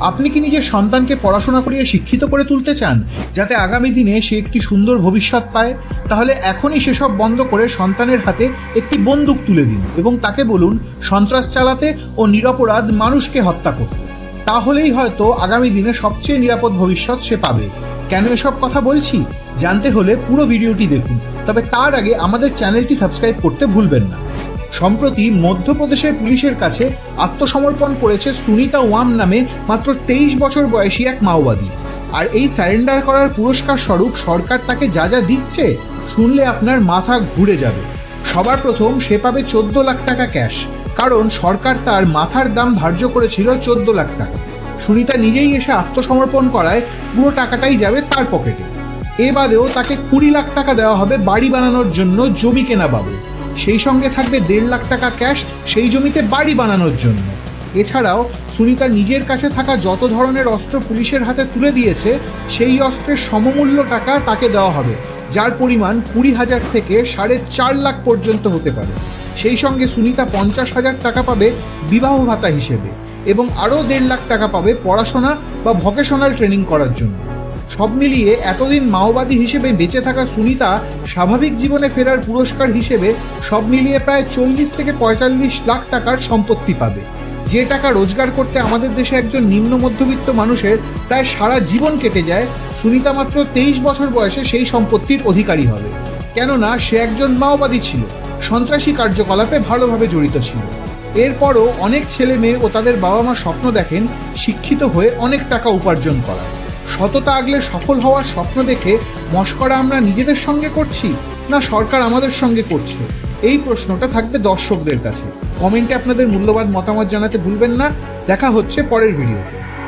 আপনি কি নিজের সন্তানকে পড়াশোনা করিয়ে শিক্ষিত করে তুলতে চান, যাতে আগামী দিনে সে একটি সুন্দর ভবিষ্যৎ পায়? তাহলে এখনই সেসব বন্ধ করে সন্তানের হাতে একটি বন্দুক তুলে দিন এবং তাকে বলুন সন্ত্রাস চালাতে ও নিরপরাধ মানুষকে হত্যা করতে। তাহলেই হয়তো আগামী দিনে সবচেয়ে নিরাপদ ভবিষ্যৎ সে পাবে। কেন এসব কথা বলছি জানতে হলে পুরো ভিডিওটি দেখুন, তবে তার আগে আমাদের চ্যানেলটি সাবস্ক্রাইব করতে ভুলবেন না। সম্প্রতি মধ্যপ্রদেশের পুলিশের কাছে আত্মসমর্পণ করেছে সুনিতা ওয়াম নামে মাত্র 23 বছর বয়সী এক মাওবাদী। আর এই সারেন্ডার করার পুরস্কার স্বরূপ সরকার তাকে যা যা দিচ্ছে শুনলে আপনার মাথা ঘুরে যাবে। সবার প্রথম সে পাবে 14 লাখ টাকা ক্যাশ, কারণ সরকার তার মাথার দাম ধার্য করেছিল 14 লাখ টাকা। সুনিতা নিজেই এসে আত্মসমর্পণ করায় পুরো টাকাটাই যাবে তার পকেটে। এ বাদেও তাকে 20 লাখ টাকা দেওয়া হবে বাড়ি বানানোর জন্য জমি কেনা বাবদ। সেই সঙ্গে থাকবে 1.5 লাখ টাকা ক্যাশ সেই জমিতে বাড়ি বানানোর জন্য। এছাড়াও সুনিতা নিজের কাছে থাকা যত ধরনের অস্ত্র পুলিশের হাতে তুলে দিয়েছে সেই অস্ত্রের সমমূল্য টাকা তাকে দেওয়া হবে, যার পরিমাণ 20,000 থেকে 4.5 লাখ পর্যন্ত হতে পারে। সেই সঙ্গে সুনিতা 50,000 টাকা পাবে বিবাহ ভাতা হিসেবে এবং আরও 1.5 লাখ টাকা পাবে পড়াশোনা বা ভোকেশনাল ট্রেনিং করার জন্য। সব মিলিয়ে এতদিন মাওবাদী হিসেবে বেঁচে থাকা সুনিতা স্বাভাবিক জীবনে ফেরার পুরস্কার হিসেবে সব মিলিয়ে প্রায় 40 থেকে 45 লাখ টাকার সম্পত্তি পাবে। যে টাকা রোজগার করতে আমাদের দেশে একজন নিম্ন মধ্যবিত্ত মানুষের প্রায় সারা জীবন কেটে যায়, সুনিতা মাত্র 23 বছর বয়সে সেই সম্পত্তির অধিকারী হবে। কেননা সে একজন মাওবাদী ছিল, সন্ত্রাসী কার্যকলাপে ভালোভাবে জড়িত ছিল। এরপরও অনেক ছেলে মেয়ে ও তাদের বাবা মা স্বপ্ন দেখেন শিক্ষিত হয়ে অনেক টাকা উপার্জন করা। সততা আগলে সফল হওয়ার স্বপ্ন দেখে মশকরা আমরা নিজেদের সঙ্গে করছি না সরকার আমাদের সঙ্গে করছে? এই প্রশ্নটা থাকবে দর্শকদের কাছে। কমেন্টে আপনাদের মূল্যবান মতামত জানাতে ভুলবেন না। দেখা হচ্ছে পরের ভিডিওতে।